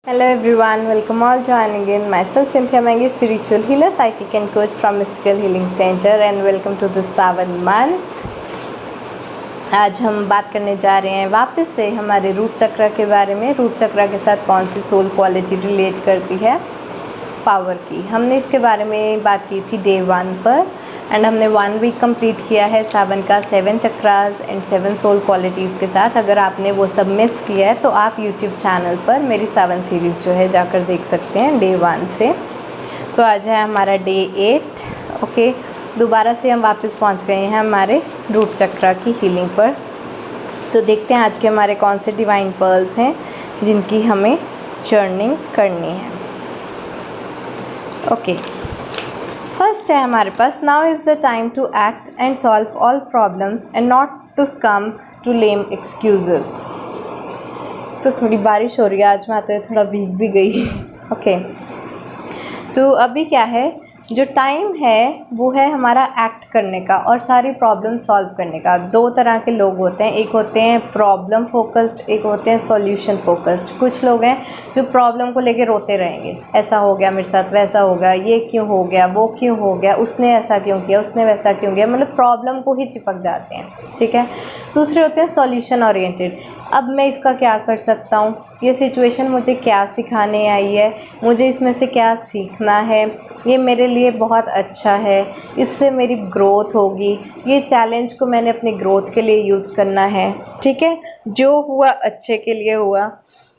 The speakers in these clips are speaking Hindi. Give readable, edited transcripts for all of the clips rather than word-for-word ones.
Hello everyone, welcome all joining in myself Cynthia Mangi, spiritual healer, psychic and coach from Mystical Healing Center and welcome to the 7th month। आज हम बात करने जा रहे हैं वापस से हमारे रूट चक्र के बारे में। रूट चक्र के साथ कौन सी सोल क्वालिटी रिलेट करती है, पावर की। हमने इसके बारे में बात की थी डे 1 पर एंड हमने 1 वीक कंप्लीट किया है 7 का 7 चक्रास एंड 7 सोल क्वालिटीज़ के साथ। अगर आपने वो सब मिस किया है तो आप यूट्यूब चैनल पर मेरी 7 सीरीज़ जो है जाकर देख सकते हैं डे 1 से। तो आज है हमारा डे 8। ओके, दोबारा से हम वापस पहुंच गए हैं हमारे रूट चक्र की हीलिंग पर। तो देखते हैं आज के हमारे कौन से डिवाइन पर्ल्स हैं जिनकी हमें जर्निंग करनी है। ओके, फर्स्ट है हमारे पास, now is the time to act and solve all problems and not to succumb to lame excuses. तो थोड़ी बारिश हो रही है आज, मैं आते हुए थोड़ा भीग भी गई। ओके, तो अभी क्या है, जो टाइम है वो है हमारा एक्ट करने का और सारी प्रॉब्लम सॉल्व करने का। 2 तरह के लोग होते हैं, एक होते हैं प्रॉब्लम फोकस्ड, एक होते हैं सॉल्यूशन फोकस्ड। कुछ लोग हैं जो प्रॉब्लम को लेके रोते रहेंगे, ऐसा हो गया मेरे साथ, वैसा हो गया, ये क्यों हो गया, वो क्यों हो गया, उसने ऐसा क्यों किया, उसने वैसा क्यों किया, मतलब प्रॉब्लम को ही चिपक जाते हैं। ठीक है। दूसरे होते हैं सॉल्यूशन ओरिएंटेड। अब मैं इसका क्या कर सकता हूँ, ये सिचुएशन मुझे क्या सिखाने आई है, मुझे इसमें से क्या सीखना है, ये मेरे लिए बहुत अच्छा है, इससे मेरी ग्रोथ होगी, ये चैलेंज को मैंने अपनी ग्रोथ के लिए यूज़ करना है। ठीक है, जो हुआ अच्छे के लिए हुआ।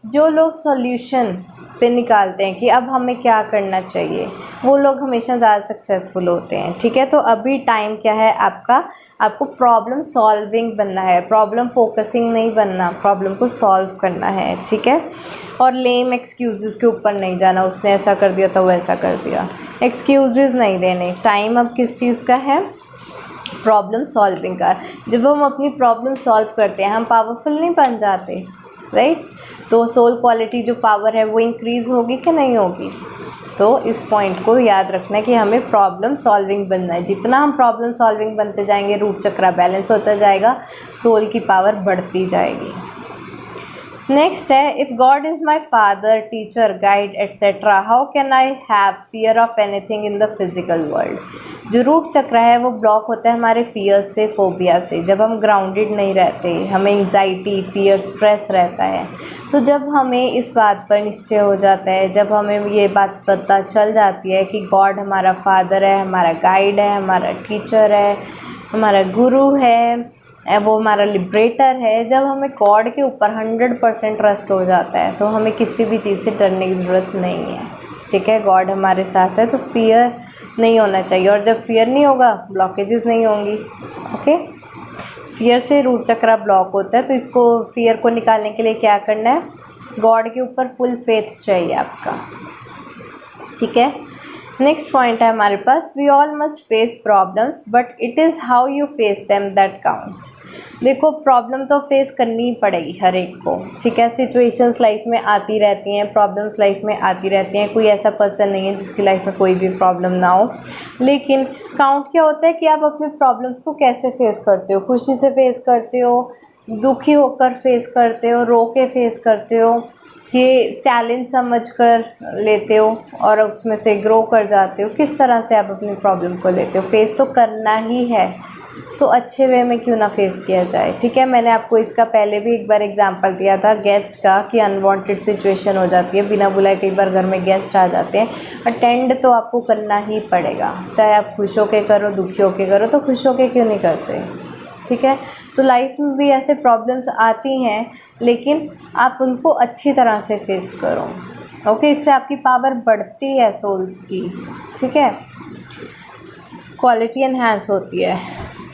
जो लोग सॉल्यूशन पे निकालते हैं कि अब हमें क्या करना चाहिए, वो लोग हमेशा ज़्यादा सक्सेसफुल होते हैं। ठीक है, तो अभी टाइम क्या है आपका, आपको प्रॉब्लम सॉल्विंग बनना है, प्रॉब्लम फोकसिंग नहीं बनना, प्रॉब्लम को सॉल्व करना है। ठीक है, और लेम एक्सक्यूज़ेस के ऊपर नहीं जाना, उसने ऐसा कर दिया तो वो ऐसा कर दिया, एक्सक्यूज़ेस नहीं देने। टाइम अब किस चीज़ का है, प्रॉब्लम सॉल्विंग का। जब हम अपनी प्रॉब्लम सॉल्व करते हैं हम पावरफुल नहीं बन जाते, राइट। तो सोल क्वालिटी जो पावर है वो इंक्रीज़ होगी कि नहीं होगी। तो इस पॉइंट को याद रखना है कि हमें प्रॉब्लम सॉल्विंग बनना है। जितना हम प्रॉब्लम सॉल्विंग बनते जाएंगे रूट चक्र बैलेंस होता जाएगा, सोल की पावर बढ़ती जाएगी। नेक्स्ट है, if God is my father, teacher, guide etcetera, how can I have fear of anything in the physical world. जो रूट चक्र है वो ब्लॉक होता है हमारे फियर से, फोबिया से। जब हम ग्राउंडेड नहीं रहते, हमें एंग्जाइटी, फियर, स्ट्रेस रहता है। तो जब हमें इस बात पर निश्चय हो जाता है, जब हमें ये बात पता चल जाती है कि गॉड हमारा फादर है, हमारा गाइड है, हमारा टीचर है, हमारा गुरु है, वो हमारा लिबरेटर है, जब हमें गॉड के ऊपर 100% ट्रस्ट हो जाता है तो हमें किसी भी चीज़ से डरने की ज़रूरत नहीं है। ठीक है, गॉड हमारे साथ है तो फियर नहीं होना चाहिए। और जब फियर नहीं होगा ब्लॉकेजेस नहीं होंगी। ओके, फियर से रूट चक्र ब्लॉक होता है, तो इसको फियर को निकालने के लिए क्या करना है, गॉड के ऊपर फुल फेथ चाहिए आपका। ठीक है, नेक्स्ट पॉइंट है हमारे पास, we all must face problems but it is how you face them that counts. देखो, प्रॉब्लम तो फेस करनी ही पड़ेगी हर एक को। ठीक है, सिचुएशंस लाइफ में आती रहती हैं, प्रॉब्लम्स लाइफ में आती रहती हैं। कोई ऐसा पर्सन नहीं है जिसकी लाइफ में कोई भी प्रॉब्लम ना हो। लेकिन काउंट क्या होता है कि आप अपने प्रॉब्लम्स को कैसे फेस करते हो, खुशी से फेस करते हो, दुखी होकर फेस करते हो, रो के फेस करते हो, कि चैलेंज समझकर लेते हो और उसमें से ग्रो कर जाते हो। किस तरह से आप अपनी प्रॉब्लम को लेते हो, फेस तो करना ही है, तो अच्छे वे में क्यों ना फेस किया जाए। ठीक है, मैंने आपको इसका पहले भी एक बार एग्जांपल दिया था गेस्ट का, कि अनवांटेड सिचुएशन हो जाती है, बिना बुलाए कई बार घर में गेस्ट आ जाते हैं, अटेंड तो आपको करना ही पड़ेगा, चाहे आप खुश होके करो, दुखी होके करो, तो खुश होके क्यों नहीं करते। ठीक है, तो लाइफ में भी ऐसे प्रॉब्लम्स आती हैं, लेकिन आप उनको अच्छी तरह से फेस करो। ओके, इससे आपकी पावर बढ़ती है सोल्स की। ठीक है, क्वालिटी एनहांस होती है।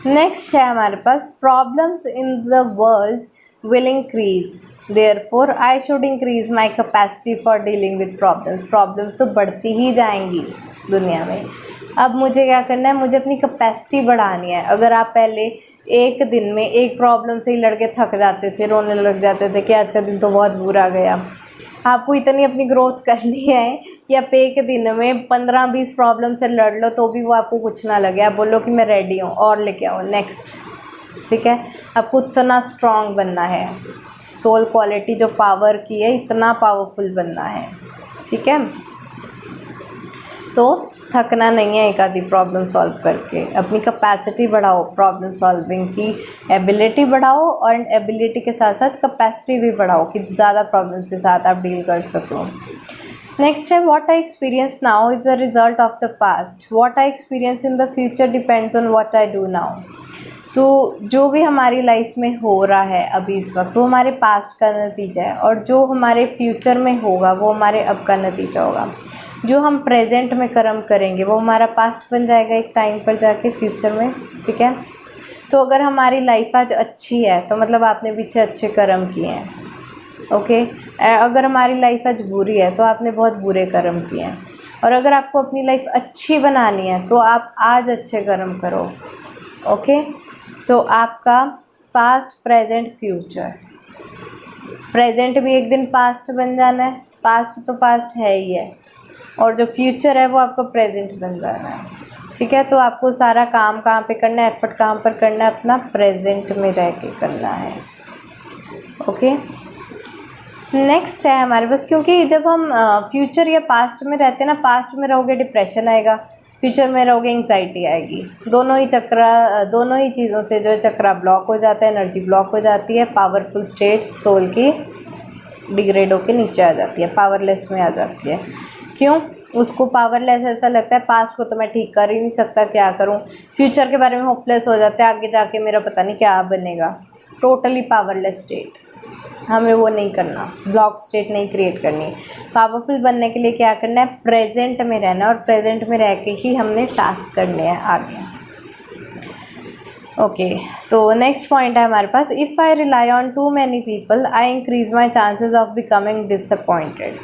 नेक्स्ट है हमारे पास, problems in the world will increase, therefore I should increase my capacity for dealing with problems. Problems तो बढ़ती ही जाएंगी दुनिया में। अब मुझे क्या करना है, मुझे अपनी कैपेसिटी बढ़ानी है। अगर आप पहले एक दिन में एक प्रॉब्लम से ही लड़के थक जाते थे, रोने लग जाते थे कि आज का दिन तो बहुत बुरा गया, आपको इतनी अपनी ग्रोथ करनी है कि आप एक दिन में 15-20 प्रॉब्लम से लड़ लो तो भी वो आपको कुछ ना लगे, आप बोलो कि मैं रेडी हूँ और लेके आओ नेक्स्ट। ठीक है, आपको उतना स्ट्रांग बनना है। सोल क्वालिटी जो पावर की है, इतना पावरफुल बनना है, ठीक है। तो थकना नहीं है एक आधी प्रॉब्लम सॉल्व करके, अपनी कैपेसिटी बढ़ाओ, प्रॉब्लम सॉल्विंग की एबिलिटी बढ़ाओ और एबिलिटी के साथ साथ कैपेसिटी भी बढ़ाओ कि ज़्यादा प्रॉब्लम्स के साथ आप डील कर सको। नेक्स्ट है what I experience now is the result of the past, what I experience in the future depends on what I do now. तो जो भी हमारी लाइफ में हो रहा है अभी इस वक्त वो हमारे पास्ट का नतीजा है, और जो हमारे फ्यूचर में होगा वो हमारे अब का नतीजा होगा। जो हम प्रेजेंट में कर्म करेंगे वो हमारा पास्ट बन जाएगा एक टाइम पर जाके फ्यूचर में, ठीक है। तो अगर हमारी लाइफ आज अच्छी है तो मतलब आपने पीछे अच्छे कर्म किए हैं, ओके। अगर हमारी लाइफ आज बुरी है तो आपने बहुत बुरे कर्म किए हैं। और अगर आपको अपनी लाइफ अच्छी बनानी है तो आप आज अच्छे कर्म करो, ओके। तो आपका पास्ट, प्रेजेंट, फ्यूचर, प्रेजेंट भी एक दिन पास्ट बन जाना है, पास्ट तो पास्ट है ही है, और जो फ्यूचर है वो आपको प्रेजेंट बन जाना है, ठीक है। तो आपको सारा काम कहाँ पे करना है, एफर्ट कहाँ पर करना है, अपना प्रेजेंट में रह के करना है, ओके। नेक्स्ट है हमारे पास, क्योंकि जब हम फ्यूचर या पास्ट में रहते हैं ना, पास्ट में रहोगे डिप्रेशन आएगा, फ्यूचर में रहोगे एंग्जाइटी आएगी। दोनों ही चीज़ों से जो चक्रा ब्लॉक हो जाता है, एनर्जी ब्लॉक हो जाती है, पावरफुल स्टेट सोल की डिग्रेड होके नीचे आ जाती है, पावरलेस में आ जाती है। क्यों? उसको पावरलेस ऐसा लगता है, पास्ट को तो मैं ठीक कर ही नहीं सकता, क्या करूं। फ्यूचर के बारे में होपलेस हो जाता है, आगे जाके मेरा पता नहीं क्या बनेगा। टोटली पावरलेस स्टेट, हमें वो नहीं करना, ब्लॉक स्टेट नहीं क्रिएट करनी। पावरफुल बनने के लिए क्या करना है, प्रेजेंट में रहना, और प्रेजेंट में रह के ही हमने टास्क करने हैं आगे, ओके। तो नेक्स्ट पॉइंट है हमारे पास, if I rely on too many people I increase my chances of becoming disappointed.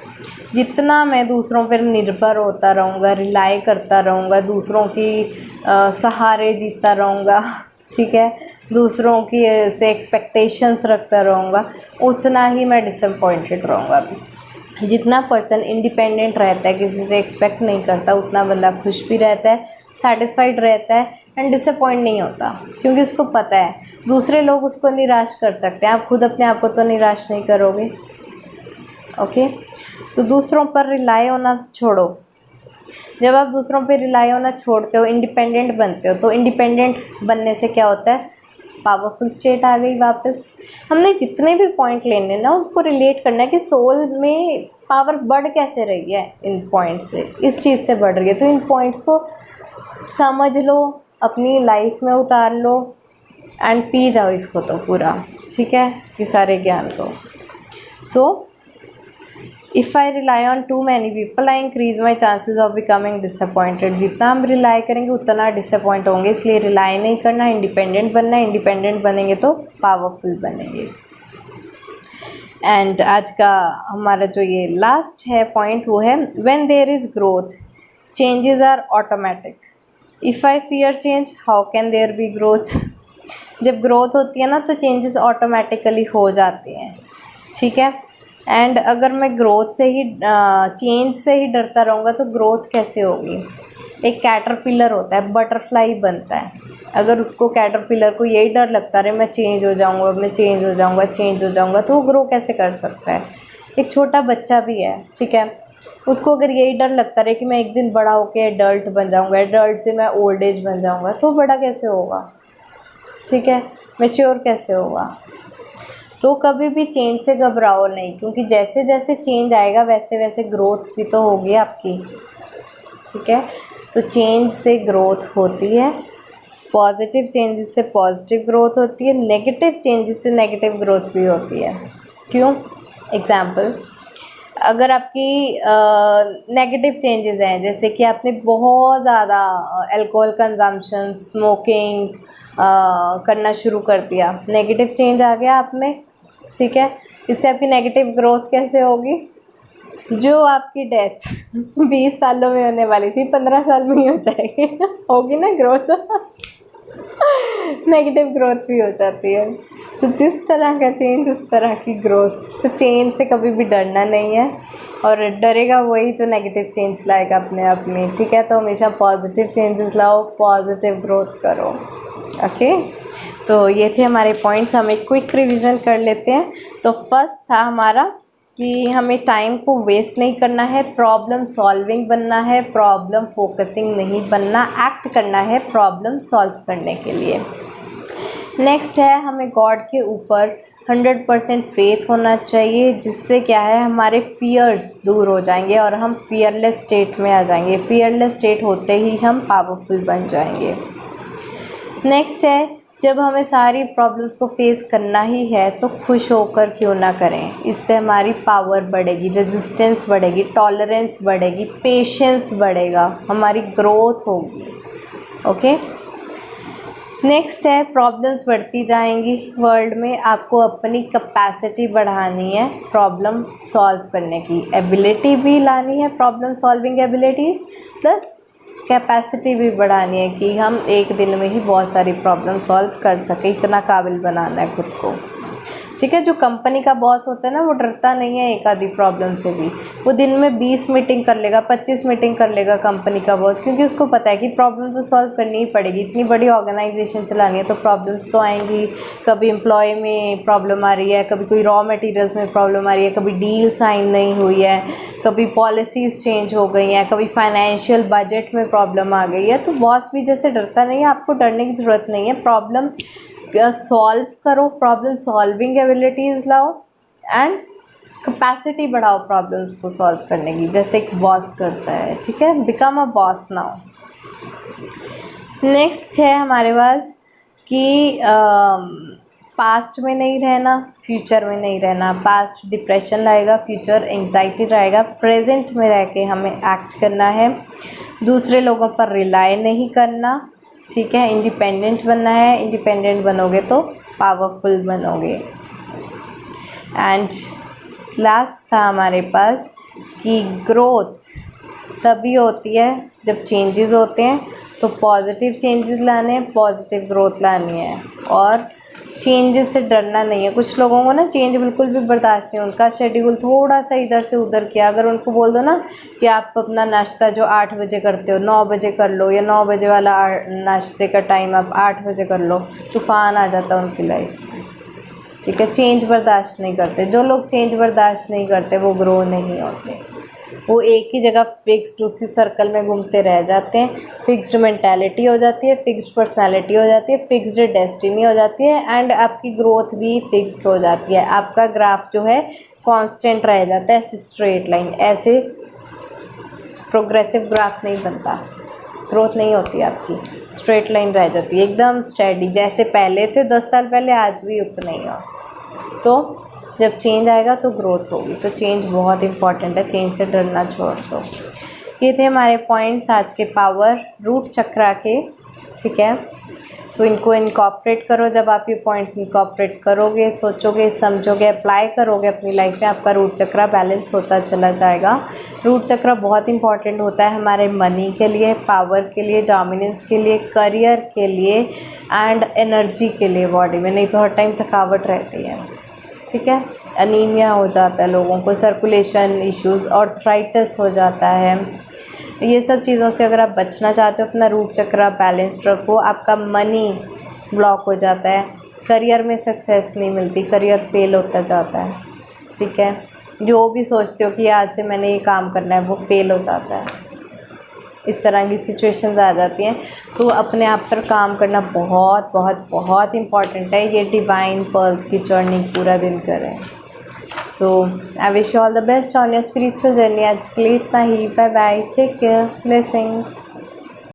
जितना मैं दूसरों पर निर्भर होता रहूँगा, रिलाई करता रहूँगा, दूसरों की सहारे जीता रहूँगा, ठीक है, दूसरों की से एक्सपेक्टेशंस रखता रहूँगा, उतना ही मैं डिसअपॉइंटेड रहूँगा। जितना पर्सन इंडिपेंडेंट रहता है, किसी से एक्सपेक्ट नहीं करता, उतना बंदा खुश भी रहता है, सेटिस्फाइड रहता है एंड डिसअपॉइंट नहीं होता, क्योंकि उसको पता है दूसरे लोग उसको निराश कर सकते हैं, आप खुद अपने आप को तो निराश नहीं करोगे, ओके। तो दूसरों पर रिलाई होना छोड़ो। जब आप दूसरों पर रिलाई होना छोड़ते हो, इंडिपेंडेंट बनते हो, तो इंडिपेंडेंट बनने से क्या होता है, पावरफुल स्टेट आ गई वापस। हमने जितने भी पॉइंट लेने ना उनको रिलेट करना है कि सोल में पावर बढ़ कैसे रही है, इन पॉइंट से, इस चीज़ से बढ़ रही है। तो इन पॉइंट्स को समझ लो, अपनी लाइफ में उतार लो एंड पी जाओ इसको तो पूरा, ठीक है, ये सारे ज्ञान को। तो if I rely on too many people I increase my chances of becoming disappointed. जितना हम रिलाई करेंगे उतना डिसअपॉइंट होंगे, इसलिए रिलाई नहीं करना, इंडिपेंडेंट बनना है। इंडिपेंडेंट बनेंगे तो पावरफुल बनेंगे। एंड आज का हमारा जो ये लास्ट है पॉइंट वो है, when there is growth changes are automatic. If I fear change how can there be growth. जब ग्रोथ होती है ना तो चेंजेस ऑटोमेटिकली हो जाते हैं, ठीक है। एंड अगर मैं ग्रोथ से ही चेंज से ही डरता रहूँगा तो ग्रोथ कैसे होगी। एक कैटरपिलर होता है, बटरफ्लाई बनता है, अगर उसको कैटरपिलर को यही डर लगता रहे मैं चेंज हो जाऊँगा, मैं चेंज हो जाऊँगा, चेंज हो जाऊँगा, तो वो ग्रो कैसे कर सकता है। एक छोटा बच्चा भी है, ठीक है, उसको अगर यही डर लगता रहे कि मैं एक दिन बड़ा होकर एडल्ट बन जाऊँगा, एडल्ट से मैं ओल्ड एज बन जाऊँगा, तो बड़ा कैसे होगा, ठीक है, मैच्योर कैसे होगा। तो कभी भी चेंज से घबराओ नहीं, क्योंकि जैसे जैसे चेंज आएगा वैसे वैसे ग्रोथ भी तो होगी आपकी, ठीक है। तो चेंज से ग्रोथ होती है, पॉजिटिव चेंजेस से पॉजिटिव ग्रोथ होती है, नेगेटिव चेंजेस से नेगेटिव ग्रोथ भी होती है। क्यों? एग्जाम्पल, अगर आपकी नेगेटिव चेंजेस हैं, जैसे कि आपने बहुत ज़्यादा अल्कोहल कंजम्पशन, स्मोकिंग करना शुरू कर दिया, नेगेटिव चेंज आ गया आप में, ठीक है। इससे आपकी नेगेटिव ग्रोथ कैसे होगी, जो आपकी डेथ 20 सालों में होने वाली थी 15 साल में ही हो जाएगी होगी ना ग्रोथ नेगेटिव ग्रोथ भी हो जाती है। तो जिस तरह का चेंज उस तरह की ग्रोथ। तो चेंज से कभी भी डरना नहीं है, और डरेगा वही जो नेगेटिव चेंज लाएगा अपने आप में, ठीक है। तो हमेशा पॉजिटिव चेंजेस लाओ, पॉजिटिव ग्रोथ करो, ओके। तो ये थे हमारे पॉइंट्स, हम एक क्विक रिवीजन कर लेते हैं। तो फर्स्ट था हमारा कि हमें टाइम को वेस्ट नहीं करना है, प्रॉब्लम सॉल्विंग बनना है, प्रॉब्लम फोकसिंग नहीं बनना, एक्ट करना है प्रॉब्लम सॉल्व करने के लिए। नेक्स्ट है हमें गॉड के ऊपर 100% फेथ होना चाहिए, जिससे क्या है हमारे फियर्स दूर हो जाएंगे और हम फियरलेस स्टेट में आ जाएंगे। फियरलेस स्टेट होते ही हम पावरफुल बन जाएंगे। नेक्स्ट है जब हमें सारी प्रॉब्लम्स को फेस करना ही है तो खुश होकर क्यों ना करें, इससे हमारी पावर बढ़ेगी, रेजिस्टेंस बढ़ेगी, टॉलरेंस बढ़ेगी, पेशेंस बढ़ेगा, हमारी ग्रोथ होगी। ओके, नेक्स्ट है प्रॉब्लम्स बढ़ती जाएंगी वर्ल्ड में, आपको अपनी कैपेसिटी बढ़ानी है प्रॉब्लम सॉल्व करने की, एबिलिटी भी लानी है, problem solving abilities plus capacity भी बढ़ानी है कि हम एक दिन में ही बहुत सारी प्रॉब्लम सॉल्व कर सकें, इतना काबिल बनाना है खुद को। ठीक है, जो कंपनी का बॉस होता है ना वो डरता नहीं है एक आधी प्रॉब्लम से भी, वो दिन में 20 मीटिंग कर लेगा, 25 मीटिंग कर लेगा कंपनी का बॉस, क्योंकि उसको पता है कि प्रॉब्लम तो सॉल्व करनी ही पड़ेगी, इतनी बड़ी ऑर्गेनाइजेशन चलानी है तो प्रॉब्लम्स तो आएंगी। कभी एम्प्लॉय में प्रॉब्लम आ रही है, कभी कोई रॉ मटेरियल्स में प्रॉब्लम आ रही है, कभी डील साइन नहीं हुई है, कभी पॉलिसीज़ चेंज हो गई हैं, कभी फाइनेंशियल बजट में प्रॉब्लम आ गई है। तो बॉस भी जैसे डरता नहीं है, आपको डरने की ज़रूरत नहीं है, प्रॉब्लम सॉल्व करो, प्रॉब्लम सॉल्विंग एबिलिटीज़ लाओ एंड कैपेसिटी बढ़ाओ प्रॉब्लम्स को सॉल्व करने की, जैसे एक बॉस करता है। ठीक है, become a boss now. Next है हमारे पास कि पास्ट में नहीं रहना, फ्यूचर में नहीं रहना। पास्ट डिप्रेशन लाएगा, फ्यूचर एंग्जाइटी रहेगा, प्रेजेंट में रह के हमें एक्ट करना है, दूसरे लोगों पर रिलाई नहीं करना। ठीक है, इंडिपेंडेंट बनना है, इंडिपेंडेंट बनोगे तो पावरफुल बनोगे। एंड लास्ट था हमारे पास कि ग्रोथ तभी होती है जब चेंजेस होते हैं, तो पॉजिटिव चेंजेस लाने हैं, पॉजिटिव ग्रोथ लानी है और चेंजेस से डरना नहीं है। कुछ लोगों को ना चेंज बिल्कुल भी बर्दाश्त नहीं, उनका शेड्यूल थोड़ा सा इधर से उधर किया, अगर उनको बोल दो ना कि आप अपना नाश्ता जो 8 बजे करते हो 9 बजे कर लो, या 9 बजे वाला नाश्ते का टाइम आप 8 बजे कर लो, तूफ़ान आ जाता उनकी लाइफ में। ठीक है, चेंज बर्दाश्त नहीं करते। जो लोग चेंज बर्दाश्त नहीं करते वो ग्रो नहीं होते, वो एक ही जगह फिक्स्ड उसी सर्कल में घूमते रह जाते हैं। फिक्स्ड मेंटालिटी हो जाती है, फिक्स्ड पर्सनालिटी हो जाती है, फिक्स्ड डेस्टिनी हो जाती है एंड आपकी ग्रोथ भी फिक्स्ड हो जाती है। आपका ग्राफ जो है कांस्टेंट रह जाता है, ऐसे स्ट्रेट लाइन, ऐसे प्रोग्रेसिव ग्राफ नहीं बनता, ग्रोथ नहीं होती आपकी, स्ट्रेट लाइन रह जाती है एकदम स्टेडी, जैसे पहले थे 10 साल पहले, आज भी उतना ही हो। तो जब चेंज आएगा तो ग्रोथ होगी, तो चेंज बहुत इंपॉर्टेंट है, चेंज से डरना छोड़ दो। ये थे हमारे पॉइंट्स आज के पावर रूट चक्रा के। ठीक है, तो इनको इनकॉर्पोरेट करो। जब आप ये पॉइंट्स इनकॉर्पोरेट करोगे, सोचोगे, समझोगे, अप्लाई करोगे अपनी लाइफ में, आपका रूट चक्रा बैलेंस होता चला जाएगा। रूट चक्रा बहुत इंपॉर्टेंट होता है हमारे मनी के लिए, पावर के लिए, डोमिनेंस के लिए, करियर के लिए एंड एनर्जी के लिए बॉडी में, नहीं तो हर टाइम थकावट रहती है। ठीक है, अनीमिया हो जाता है लोगों को, सर्कुलेशन इश्यूज़, आर्थराइटिस हो जाता है। ये सब चीज़ों से अगर आप बचना चाहते हो, अपना रूट चक्रा बैलेंस्ड रखो। आपका मनी ब्लॉक हो जाता है, करियर में सक्सेस नहीं मिलती, करियर फेल होता जाता है। ठीक है, जो भी सोचते हो कि आज से मैंने ये काम करना है वो फेल हो जाता है, इस तरह की सिचुएशंस आ जाती हैं। तो अपने आप पर काम करना बहुत बहुत बहुत इम्पॉर्टेंट है। ये डिवाइन पर्ल्स की जर्नी पूरा दिन करें। तो I wish you all the best on your spiritual journey. आज के लिए इतना ही, bye bye, take care, blessings.